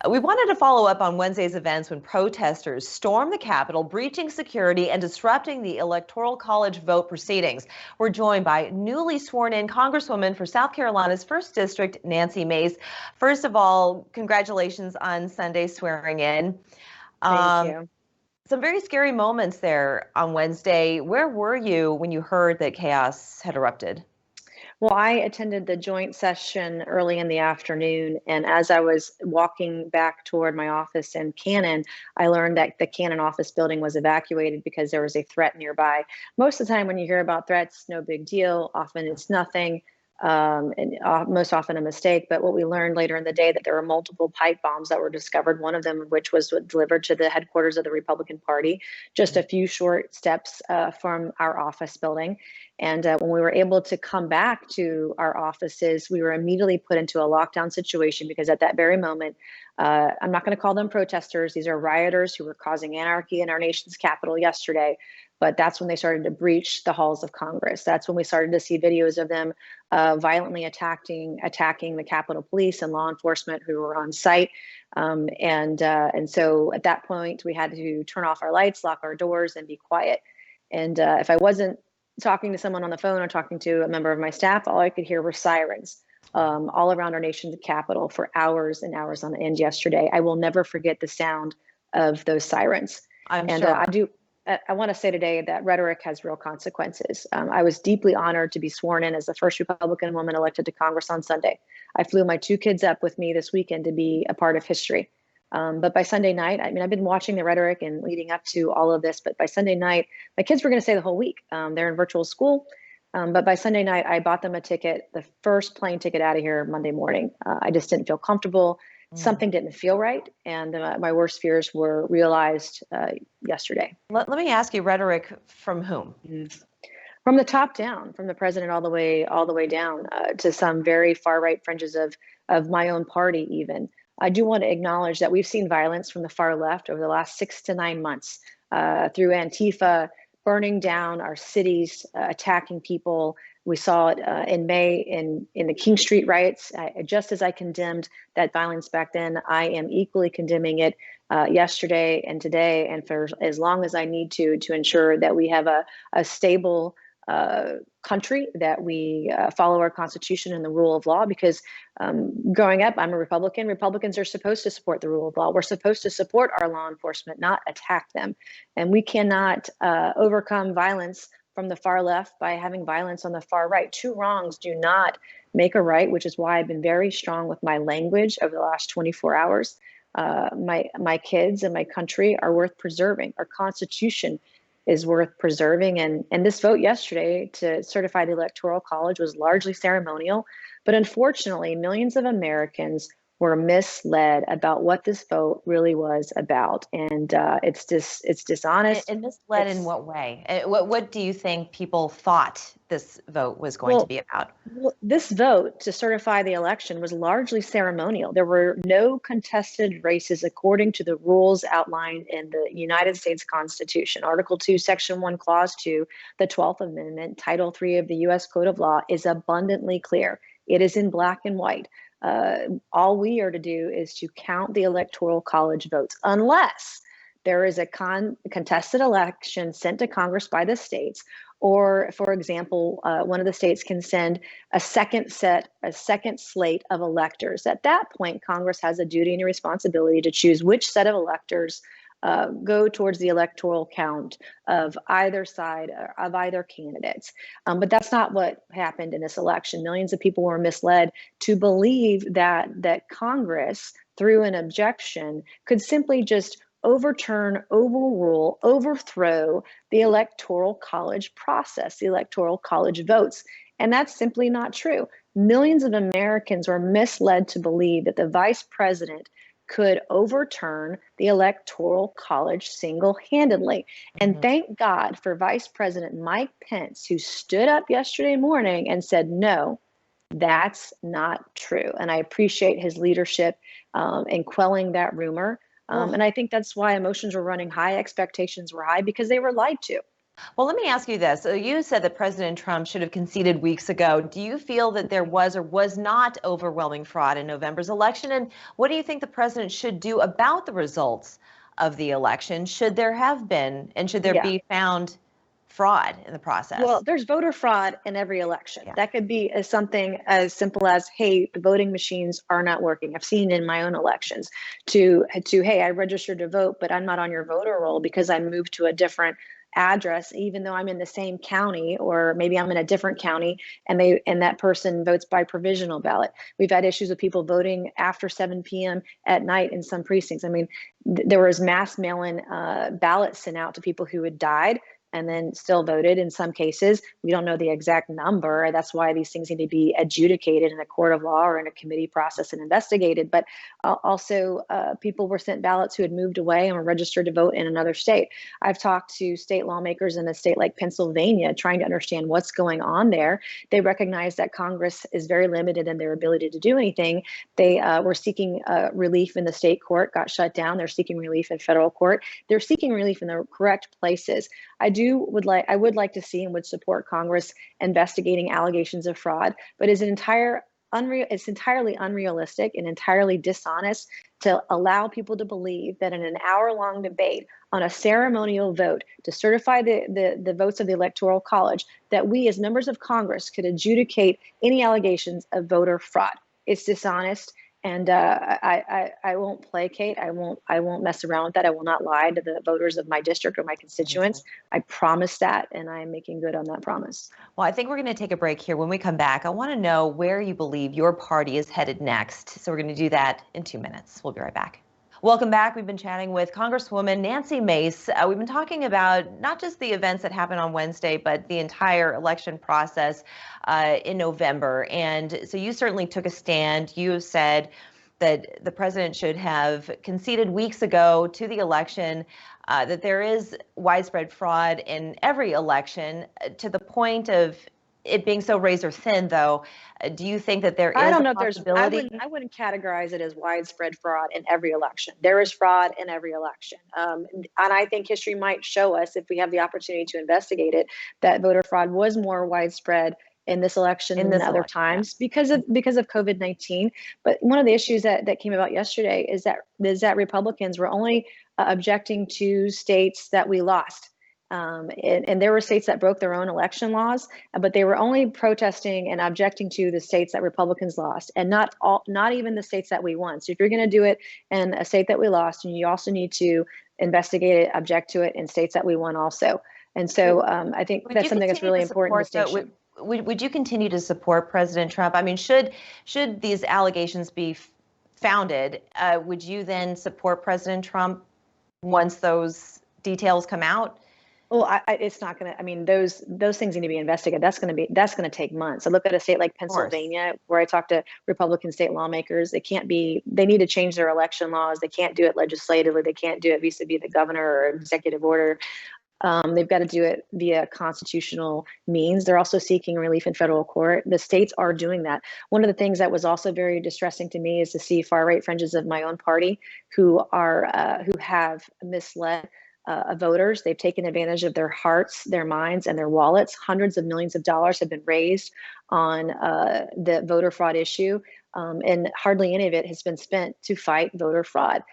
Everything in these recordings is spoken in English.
We wanted to follow up on Wednesday's events when protesters stormed the Capitol, breaching security and disrupting the Electoral College vote proceedings. We're joined by newly sworn-in Congresswoman for South Carolina's 1st District, Nancy Mace. First of all, congratulations on Sunday swearing in. Thank you. Some very scary moments there on Wednesday. Where were you when you heard that chaos had erupted? Well, I attended the joint session early in the afternoon, and as I was walking back toward my office in Cannon, I learned that the Cannon office building was evacuated because there was a threat nearby. Most of the time when you hear about threats, no big deal. Often it's nothing, and most often a mistake. But what we learned later in the day that there were multiple pipe bombs that were discovered, one of them which was delivered to the headquarters of the Republican Party, just a few short steps from our office building. And when we were able to come back to our offices, we were immediately put into a lockdown situation because at that very moment, I'm not going to call them protesters. These are rioters who were causing anarchy in our nation's capital yesterday. But that's when they started to breach the halls of Congress. That's when we started to see videos of them violently attacking the Capitol Police and law enforcement who were on site. And so at that point, we had to turn off our lights, lock our doors, and be quiet. And if I wasn't talking to someone on the phone or talking to a member of my staff, all I could hear were sirens all around our nation's capital for hours and hours on end yesterday. I will never forget the sound of those sirens. I'm sure. I want to say today that rhetoric has real consequences. I was deeply honored to be sworn in as the first Republican woman elected to Congress on Sunday. I flew my 2 kids up with me this weekend to be a part of history. But by Sunday night, I mean, I've been watching the rhetoric and leading up to all of this, but by Sunday night, my kids were going to stay the whole week. They're in virtual school. But by Sunday night, I bought them a ticket, the first plane ticket out of here Monday morning. I just didn't feel comfortable. Something didn't feel right. And my worst fears were realized yesterday. Let me ask you, rhetoric from whom? From the top down, from the president all the way down to some very far right fringes of my own party even. I do want to acknowledge that we've seen violence from the far left over the last 6 to 9 months through Antifa burning down our cities, attacking people. We saw it in May in the King Street riots. Just as I condemned that violence back then, I am equally condemning it yesterday and today, and for as long as I need to ensure that we have a stable country, that we follow our Constitution and the rule of law. Because growing up, I'm a Republican. Republicans are supposed to support the rule of law. We're supposed to support our law enforcement, not attack them. And we cannot overcome violence from the far left by having violence on the far right. 2 wrongs do not make a right, which is why I've been very strong with my language over the last 24 hours. My kids and my country are worth preserving. Our Constitution is worth preserving. And this vote yesterday to certify the Electoral College was largely ceremonial. But unfortunately, millions of Americans were misled about what this vote really was about. And it's dishonest. And misled in what way? What do you think people thought this vote was going to be about? Well, this vote to certify the election was largely ceremonial. There were no contested races according to the rules outlined in the United States Constitution. Article 2, Section 1, Clause 2, the 12th Amendment, Title 3 of the U.S. Code of Law is abundantly clear. It is in black and white. All we are to do is to count the Electoral College votes, unless there is a contested election sent to Congress by the states, or, for example, one of the states can send a second slate of electors. At that point, Congress has a duty and a responsibility to choose which set of electors go towards the electoral count of either side, of either candidates. But that's not what happened in this election. Millions of people were misled to believe that Congress, through an objection, could simply just overturn, overrule, overthrow the Electoral College process, the Electoral College votes. And that's simply not true. Millions of Americans were misled to believe that the vice president could overturn the Electoral College single-handedly. And thank God for Vice President Mike Pence, who stood up yesterday morning and said, no, that's not true. And I appreciate his leadership in quelling that rumor. And I think that's why emotions were running high, expectations were high, because they were lied to. Well, let me ask you this. So you said that President Trump should have conceded weeks ago. Do you feel that there was or was not overwhelming fraud in November's election? And what do you think the president should do about the results of the election? Should there have been, and should there Yeah. be found fraud in the Well, process? there's voter fraud in every election. Yeah. That could be something as simple as, hey, the voting machines are not working. I've seen it in my own elections to, hey, I registered to vote, but I'm not on your voter roll because I moved to a different address, even though I'm in the same county, or maybe I'm in a different county and that person votes by provisional ballot. We've had issues with people voting after 7 p.m. at night in some precincts. I mean, there was mass mail-in ballots sent out to people who had died and then still voted in some cases. We don't know the exact number. That's why these things need to be adjudicated in a court of law or in a committee process and investigated. But also, people were sent ballots who had moved away and were registered to vote in another state. I've talked to state lawmakers in a state like Pennsylvania trying to understand what's going on there. They recognize that Congress is very limited in their ability to do anything. They were seeking relief in the state court, got shut down. They're seeking relief in federal court. They're seeking relief in the correct places. I would like to see and would support Congress investigating allegations of fraud, but it's entirely unrealistic and entirely dishonest to allow people to believe that in an hour-long debate on a ceremonial vote to certify the votes of the Electoral College, that we as members of Congress could adjudicate any allegations of voter fraud. It's dishonest. And I won't placate. I won't mess around with that. I will not lie to the voters of my district or my constituents. I promise that, and I am making good on that promise. Well, I think we're going to take a break here. When we come back, I want to know where you believe your party is headed next. So we're going to do that in 2 minutes. We'll be right back. Welcome back. We've been chatting with Congresswoman Nancy Mace. We've been talking about not just the events that happened on Wednesday, but the entire election process in November. And so you certainly took a stand. You have said that the president should have conceded weeks ago to the election, that there is widespread fraud in every election, to the point of it being so razor thin, though. Do you think that there is I don't know a if possibility? I wouldn't categorize it as widespread fraud in every election. There is fraud in every election. And I think history might show us, if we have the opportunity to investigate it, that voter fraud was more widespread in this election than other times because of COVID-19. But one of the issues that came about yesterday is that Republicans were only objecting to states that we lost. And there were states that broke their own election laws, but they were only protesting and objecting to the states that Republicans lost, and not even the states that we won. So if you're going to do it in a state that we lost, and you also need to investigate it, object to it in states that we won also. And so I think that's something that's really important distinction. Would you continue to support President Trump? I mean, should these allegations be founded, would you then support President Trump once those details come out? Well, it's not going to. I mean, those things need to be investigated. That's going to take months. I look at a state like Pennsylvania, where I talk to Republican state lawmakers. They need to change their election laws. They can't do it legislatively. They can't do it vis-a-vis the governor or executive order. They've got to do it via constitutional means. They're also seeking relief in federal court. The states are doing that. One of the things that was also very distressing to me is to see far-right fringes of my own party who have misled voters. They've taken advantage of their hearts, their minds, and their wallets. Hundreds of millions of dollars have been raised on the voter fraud issue, and hardly any of it has been spent to fight voter fraud.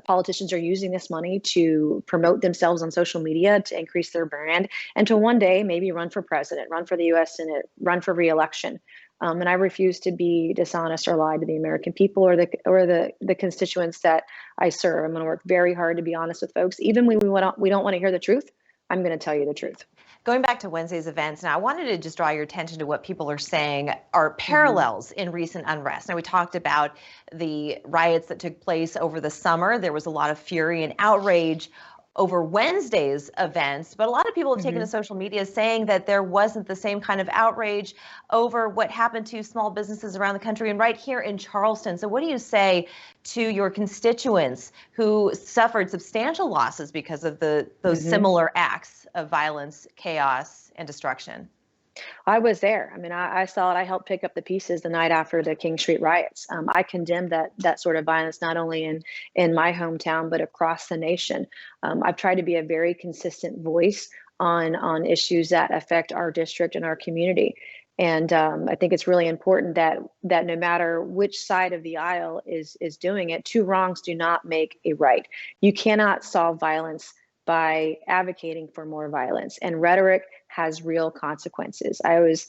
Politicians are using this money to promote themselves on social media, to increase their brand, and to one day maybe run for president, run for the U.S. Senate, run for re-election. And I refuse to be dishonest or lie to the American people or the constituents that I serve. I'm going to work very hard to be honest with folks. Even when we don't want to hear the truth, I'm going to tell you the truth. Going back to Wednesday's events, now I wanted to just draw your attention to what people are saying are parallels in recent unrest. Now, we talked about the riots that took place over the summer. There was a lot of fury and outrage over Wednesday's events, but a lot of people have taken to social media saying that there wasn't the same kind of outrage over what happened to small businesses around the country and right here in Charleston. So what do you say to your constituents who suffered substantial losses because of those similar acts of violence, chaos, and destruction? I was there. I mean, I saw it. I helped pick up the pieces the night after the King Street riots. I condemned that sort of violence, not only in my hometown, but across the nation. I've tried to be a very consistent voice on issues that affect our district and our community. And I think it's really important that no matter which side of the aisle is doing it, two wrongs do not make a right. You cannot solve violence by advocating for more violence, and rhetoric has real consequences. I was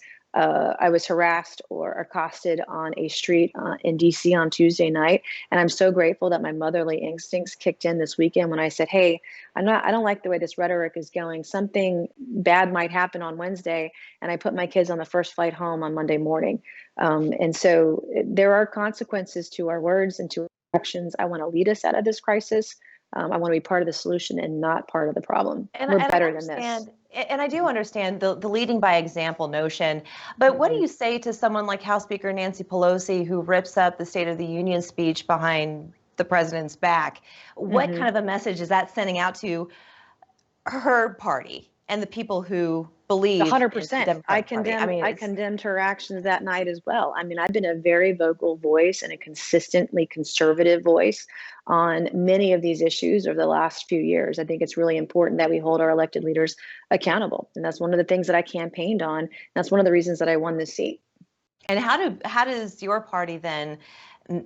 harassed or accosted on a street in DC on Tuesday night, and I'm so grateful that my motherly instincts kicked in this weekend when I said, "Hey, I don't like the way this rhetoric is going. Something bad might happen on Wednesday," and I put my kids on the first flight home on Monday morning. And so there are consequences to our words and to our actions. I want to lead us out of this crisis. I want to be part of the solution and not part of the problem. We're better than this. And I do understand the leading by example notion, but what do you say to someone like House Speaker Nancy Pelosi, who rips up the State of the Union speech behind the president's back? What kind of a message is that sending out to her party and the people who believe 100%. I condemned her actions that night as well. I mean, I've been a very vocal voice and a consistently conservative voice on many of these issues over the last few years. I think it's really important that we hold our elected leaders accountable. And that's one of the things that I campaigned on. That's one of the reasons that I won this seat. And how does your party then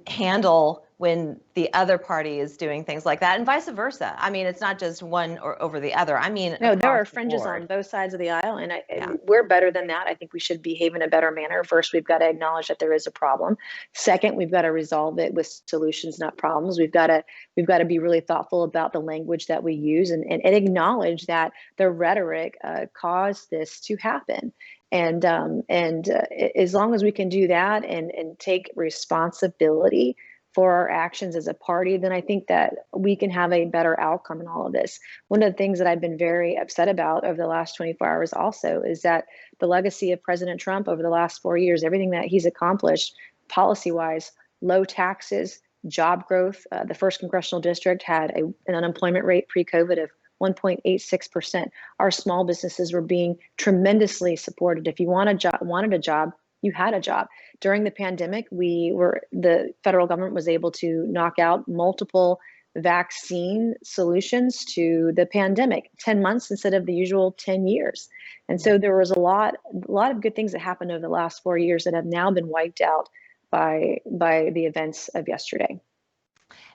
handle when the other party is doing things like that, and vice versa? I mean, it's not just one or over the other. I mean, no, there are fringes on both sides of the aisle, and we're better than that. I think we should behave in a better manner. First, we've got to acknowledge that there is a problem. Second, we've got to resolve it with solutions, not problems. We've got to be really thoughtful about the language that we use, and acknowledge that the rhetoric caused this to happen. And as long as we can do that and take responsibility for our actions as a party, then I think that we can have a better outcome in all of this. One of the things that I've been very upset about over the last 24 hours also is that the legacy of President Trump over the last 4 years, everything that he's accomplished policy-wise, low taxes, job growth. The first congressional district had an unemployment rate pre-COVID of 1.86%. Our small businesses were being tremendously supported. If you wanted a job, you had a job. During the pandemic, the federal government was able to knock out multiple vaccine solutions to the pandemic, 10 months instead of the usual 10 years. And so there was a lot of good things that happened over the last 4 years that have now been wiped out by the events of yesterday.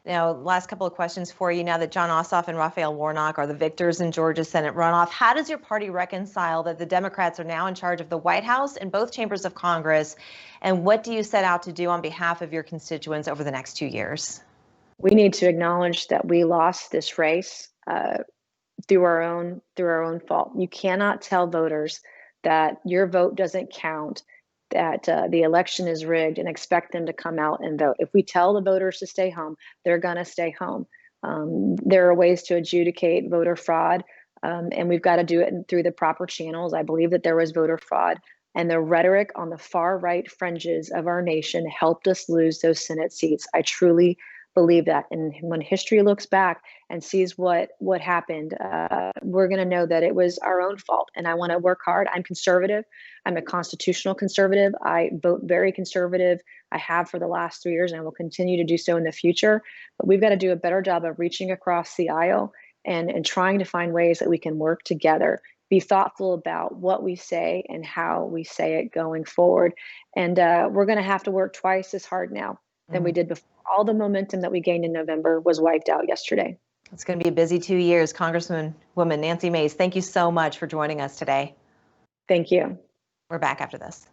Now, last couple of questions for you. Now that Jon Ossoff and Raphael Warnock are the victors in Georgia's Senate runoff, how does your party reconcile that the Democrats are now in charge of the White House and both chambers of Congress? And what do you set out to do on behalf of your constituents over the next 2 years? We need to acknowledge that we lost this race through our own fault. You cannot tell voters that your vote doesn't count, that the election is rigged, and expect them to come out and vote. If we tell the voters to stay home, they're going to stay home. There are ways to adjudicate voter fraud, and we've got to do it through the proper channels. I believe that there was voter fraud, and the rhetoric on the far right fringes of our nation helped us lose those Senate seats. I truly believe that. And when history looks back and sees what happened, we're going to know that it was our own fault. And I want to work hard. I'm conservative. I'm a constitutional conservative. I vote very conservative. I have for the last 3 years, and I will continue to do so in the future. But we've got to do a better job of reaching across the aisle and trying to find ways that we can work together, be thoughtful about what we say and how we say it going forward. And we're going to have to work twice as hard now than we did before. All the momentum that we gained in November was wiped out yesterday. It's going to be a busy 2 years. Congresswoman Nancy Mace, thank you so much for joining us today. Thank you. We're back after this.